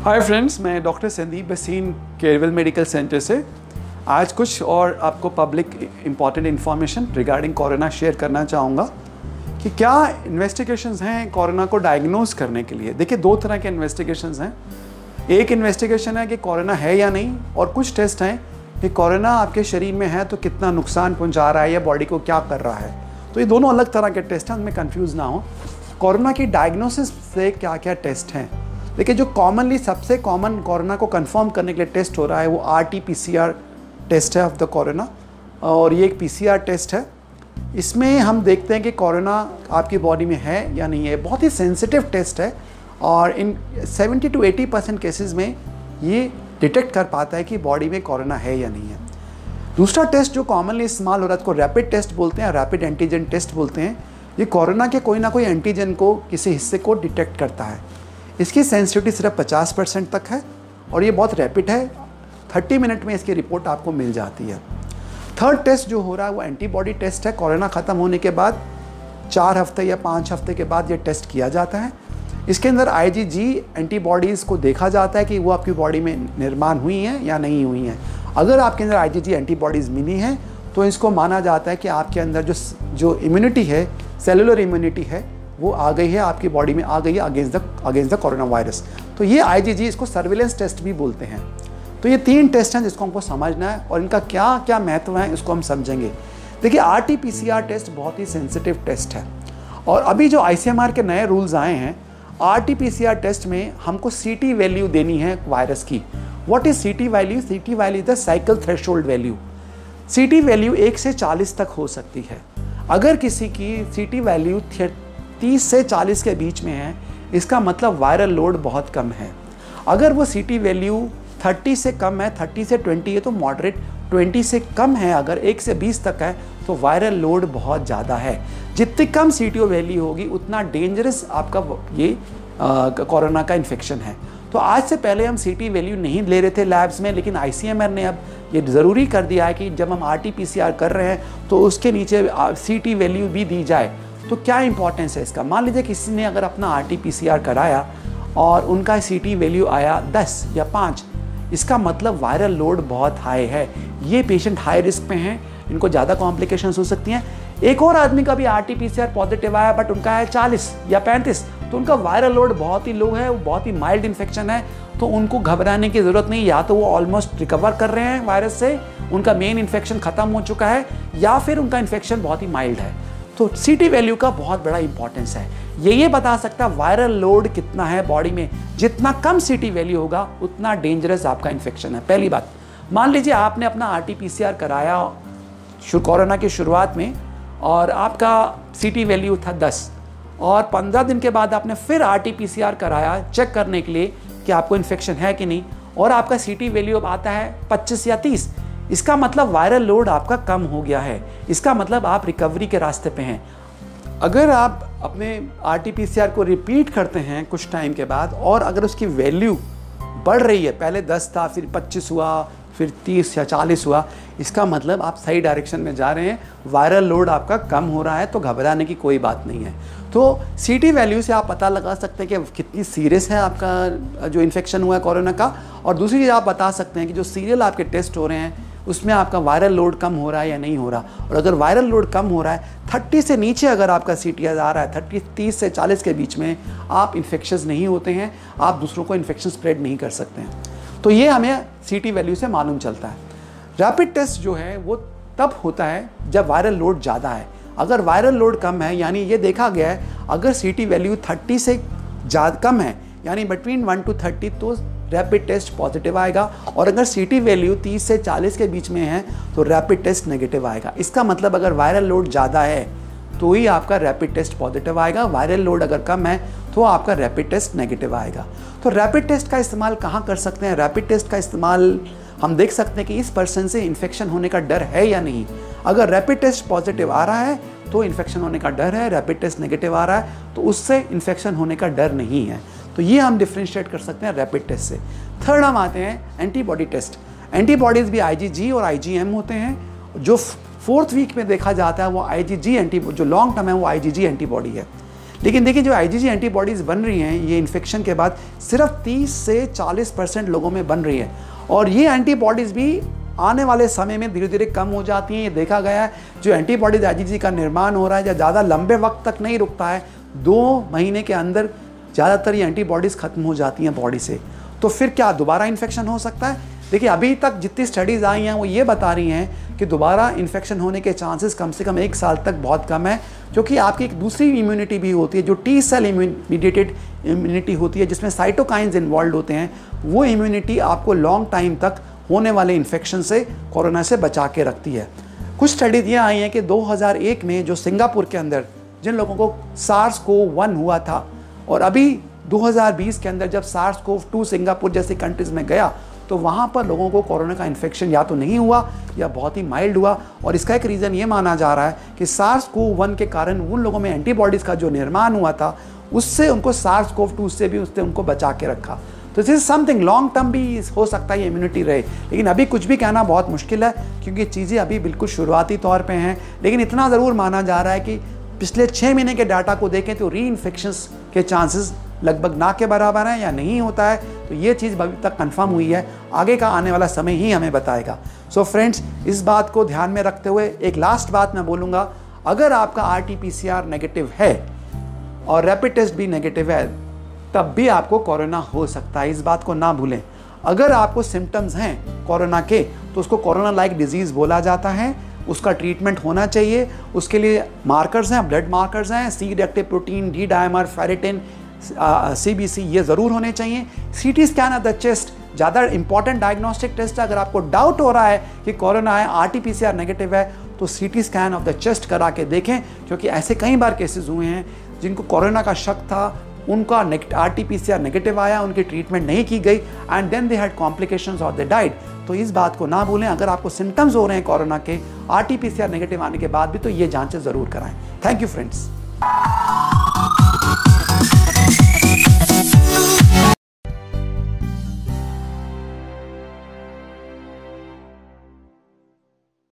हाय friends, मैं doctor Sandeep Bhasin Kerwal medical centre से आज कुछ और आपको public important information regarding corona share करना चाहूँगा कि क्या इन्वेस्टिगेशंस हैं कोरोना को डायग्नोज करने के लिए। देखिए, दो तरह के इन्वेस्टिगेशंस हैं। एक इन्वेस्टिगेशन है कि कोरोना है या नहीं, और कुछ टेस्ट हैं कि कोरोना आपके शरीर में है तो कितना नुकसान पहुँचा रहा है या बॉडी को क्या कर रहा है। तो ये दोनों अलग तरह के टेस्ट हैं, उनमें कन्फ्यूज़ ना हो। कोरोना की डायग्नोसिस से क्या क्या टेस्ट हैं। देखिए, जो कॉमनली सबसे कॉमन कोरोना को कंफर्म करने के लिए टेस्ट हो रहा है वो RT-PCR टेस्ट है ऑफ द कोरोना, और ये एक PCR टेस्ट है। इसमें हम देखते हैं कि कोरोना आपकी बॉडी में है या नहीं है। बहुत ही सेंसिटिव टेस्ट है और इन 70 to 80% केसेस में ये डिटेक्ट कर पाता है कि बॉडी में कोरोना है या नहीं है। दूसरा टेस्ट जो कॉमनली इस्तेमाल हो रहा है उसको रैपिड टेस्ट बोलते हैं, रैपिड एंटीजन टेस्ट बोलते हैं। ये कोरोना के कोई ना कोई एंटीजन को, किसी हिस्से को डिटेक्ट करता है। इसकी सेंसिटिविटी सिर्फ 50% तक है और ये बहुत रैपिड है। 30 मिनट में इसकी रिपोर्ट आपको मिल जाती है। थर्ड टेस्ट जो हो रहा है वो एंटीबॉडी टेस्ट है। कोरोना ख़त्म होने के बाद 4 हफ्ते या 5 हफ्ते के बाद ये टेस्ट किया जाता है। इसके अंदर IgG एंटीबॉडीज़ को देखा जाता है कि वो आपकी बॉडी में निर्माण हुई हैं या नहीं हुई हैं। अगर आपके अंदर IgG एंटीबॉडीज़ मिली हैं तो इसको माना जाता है कि आपके अंदर जो इम्यूनिटी है, सेलुलर इम्यूनिटी है, वो आ गई है, आपकी बॉडी में आ गई है अगेंस्ट द कोरोना वायरस। तो ये IgG, इसको सर्विलेंस टेस्ट भी बोलते हैं। तो ये 3 टेस्ट हैं जिसको हमको समझना है और इनका क्या क्या महत्व है इसको हम समझेंगे। देखिए, RT-PCR टेस्ट बहुत ही सेंसिटिव टेस्ट है और अभी जो ICMR के नए रूल्स आए हैं, RT-PCR टेस्ट में हमको CT वैल्यू देनी है वायरस की। What is CT value? CT value the cycle threshold value. CT value 1 से 40 तक हो सकती है। अगर किसी की CT वैल्यू 30 से 40 के बीच में है, इसका मतलब वायरल लोड बहुत कम है। अगर वो CT वैल्यू 30 से कम है, 30 से 20 है तो मॉडरेट, 20 से कम है, अगर 1 से 20 तक है तो वायरल लोड बहुत ज़्यादा है। जितनी कम CT वैल्यू होगी उतना डेंजरस आपका ये कोरोना का इन्फेक्शन है। तो आज से पहले हम CT वैल्यू नहीं ले रहे थे लैब्स में, लेकिन ICMR ने अब ये ज़रूरी कर दिया है कि जब हम RT-PCR कर रहे हैं तो उसके नीचे CT वैल्यू भी दी जाए। तो क्या इंपॉर्टेंस है इसका? मान लीजिए किसी ने अगर अपना RT-PCR कराया और उनका CT वैल्यू आया 10 या 5, इसका मतलब वायरल लोड बहुत हाई है। ये पेशेंट हाई रिस्क पे हैं, इनको ज़्यादा कॉम्प्लिकेशंस हो सकती हैं। एक और आदमी का भी RT-PCR पॉजिटिव आया बट उनका है 40 या 35, तो उनका वायरल लोड बहुत ही लो है, वो बहुत ही माइल्ड इन्फेक्शन है, तो उनको घबराने की ज़रूरत नहीं। या तो वो ऑलमोस्ट रिकवर कर रहे हैं वायरस से, उनका मेन इन्फेक्शन ख़त्म हो चुका है, या फिर उनका इन्फेक्शन बहुत ही माइल्ड है। तो CT वैल्यू का बहुत बड़ा इंपॉर्टेंस है। ये बता सकता है वायरल लोड कितना है बॉडी में। जितना कम CT वैल्यू होगा उतना डेंजरस आपका इन्फेक्शन है। पहली बात, मान लीजिए आपने अपना RT-PCR कराया कोरोना की शुरुआत में और आपका CT वैल्यू था 10, और 15 दिन के बाद आपने फिर RT-PCR कराया चेक करने के लिए कि आपको इन्फेक्शन है कि नहीं, और आपका CT वैल्यू अब आता है 25 या 30, इसका मतलब वायरल लोड आपका कम हो गया है। इसका मतलब आप रिकवरी के रास्ते पे हैं। अगर आप अपने RT-PCR को रिपीट करते हैं कुछ टाइम के बाद और अगर उसकी वैल्यू बढ़ रही है, पहले 10 था, फिर 25 हुआ, फिर 30 या 40 हुआ, इसका मतलब आप सही डायरेक्शन में जा रहे हैं, वायरल लोड आपका कम हो रहा है, तो घबराने की कोई बात नहीं है। तो CT वैल्यू से आप पता लगा सकते हैं कि कितनी सीरियस है आपका जो इन्फेक्शन हुआ है कोरोना का। और दूसरी चीज़ आप बता सकते हैं कि जो सीरियल आपके टेस्ट हो रहे हैं उसमें आपका वायरल लोड कम हो रहा है या नहीं हो रहा। और अगर वायरल लोड कम हो रहा है, 30 से नीचे अगर आपका CT आ रहा है, 30 से 40 के बीच में, आप इन्फेक्शस नहीं होते हैं, आप दूसरों को इन्फेक्शन स्प्रेड नहीं कर सकते हैं। तो ये हमें CT वैल्यू से मालूम चलता है। रैपिड टेस्ट जो है वो तब होता है जब वायरल लोड ज़्यादा है। अगर वायरल लोड कम है, यानी ये देखा गया है अगर CT वैल्यू 30 से ज़्यादा कम है, यानी बिटवीन 1 to 30, तो रैपिड टेस्ट पॉजिटिव आएगा। और अगर CT वैल्यू 30 से 40 के बीच में है तो रैपिड टेस्ट नेगेटिव आएगा। इसका मतलब अगर वायरल लोड ज़्यादा है तो ही आपका रैपिड टेस्ट पॉजिटिव आएगा, वायरल लोड अगर कम है तो आपका रैपिड टेस्ट नेगेटिव आएगा। तो रैपिड टेस्ट का इस्तेमाल कहाँ कर सकते हैं? रैपिड टेस्ट का इस्तेमाल हम देख सकते हैं कि इस पर्सन से इन्फेक्शन होने का डर है या नहीं। अगर रैपिड टेस्ट पॉजिटिव आ रहा है तो इन्फेक्शन होने का डर है, रैपिड टेस्ट नेगेटिव आ रहा है तो उससे इन्फेक्शन होने का डर नहीं है। तो ये हम डिफ्रेंशिएट कर सकते हैं रैपिड टेस्ट से। थर्ड हम आते हैं एंटीबॉडी टेस्ट। एंटीबॉडीज़ भी IgG और IgM होते हैं। जो 4th वीक में देखा जाता है वो IgG जो लॉन्ग टर्म है वो IgG एंटीबॉडी है। लेकिन देखिए जो IgG एंटीबॉडीज़ बन रही हैं ये इन्फेक्शन के बाद सिर्फ 30 से 40% लोगों में बन रही है, और ये एंटीबॉडीज़ भी आने वाले समय में धीरे धीरे कम हो जाती हैं। ये देखा गया है जो एंटीबॉडीज IgG का निर्माण हो रहा है या ज़्यादा लंबे वक्त तक नहीं रुकता है, 2 महीने के अंदर ज़्यादातर ये एंटीबॉडीज़ खत्म हो जाती हैं बॉडी से। तो फिर क्या दोबारा इन्फेक्शन हो सकता है? देखिए अभी तक जितनी स्टडीज़ आई हैं वो ये बता रही हैं कि दोबारा इन्फेक्शन होने के चांसेस कम से कम 1 साल तक बहुत कम है, क्योंकि आपकी एक दूसरी इम्यूनिटी भी होती है जो T सेल मीडिएटेड इम्यूनिटी होती है जिसमें साइटोकाइंस इन्वॉल्व होते हैं। वो इम्यूनिटी आपको लॉन्ग टाइम तक होने वाले इन्फेक्शन से, कोरोना से बचा के रखती है। कुछ स्टडीज ये आई हैं कि 2001 में जो सिंगापुर के अंदर जिन लोगों को SARS-CoV-1 हुआ था, और अभी 2020 के अंदर जब SARS-CoV-2 सिंगापुर जैसी कंट्रीज़ में गया तो वहाँ पर लोगों को कोरोना का इन्फेक्शन या तो नहीं हुआ या बहुत ही माइल्ड हुआ। और इसका एक रीज़न ये माना जा रहा है कि SARS-CoV-1 के कारण उन लोगों में एंटीबॉडीज़ का जो निर्माण हुआ था उससे उनको SARS-CoV-2 से भी उसने उनको बचा के रखा। तो this is something long term भी हो सकता है ये इम्यूनिटी रहे, लेकिन अभी कुछ भी कहना बहुत मुश्किल है क्योंकि चीज़ें अभी बिल्कुल शुरुआती तौर पे हैं। लेकिन इतना ज़रूर माना जा रहा है कि पिछले 6 महीने के डाटा को देखें तो री इन्फेक्शंस के चांसेस लगभग ना के बराबर हैं या नहीं होता है। तो ये चीज़ अभी तक कंफर्म हुई है, आगे का आने वाला समय ही हमें बताएगा। सो फ्रेंड्स, इस बात को ध्यान में रखते हुए एक लास्ट बात मैं बोलूँगा, अगर आपका RT-PCR नेगेटिव है और रैपिड टेस्ट भी नेगेटिव है तब भी आपको कोरोना हो सकता है, इस बात को ना भूलें। अगर आपको सिम्टम्स हैं कोरोना के तो उसको कोरोना लाइक डिजीज़ बोला जाता है, उसका ट्रीटमेंट होना चाहिए। उसके लिए मार्कर्स हैं, ब्लड मार्कर्स हैं, C reactive protein, D dimer, ferritin, CBC ये ज़रूर होने चाहिए। CT scan of the chest ज़्यादा इंपॉर्टेंट डायग्नोस्टिक टेस्ट है। अगर आपको डाउट हो रहा है कि कोरोना है, RT-PCR नेगेटिव है, तो CT scan of the chest करा के देखें, क्योंकि ऐसे कई बार केसेस हुए हैं जिनको कोरोना का शक था, उनका RT-PCR नेगेटिव आया, उनकी ट्रीटमेंट नहीं की गई and then they had complications और दे डाइड। तो इस बात को ना भूलें, अगर आपको सिम्टम्स हो रहे हैं कोरोना के RT-PCR नेगेटिव आने के बाद भी तो ये जांचें ज़रूर कराएं। Thank you friends.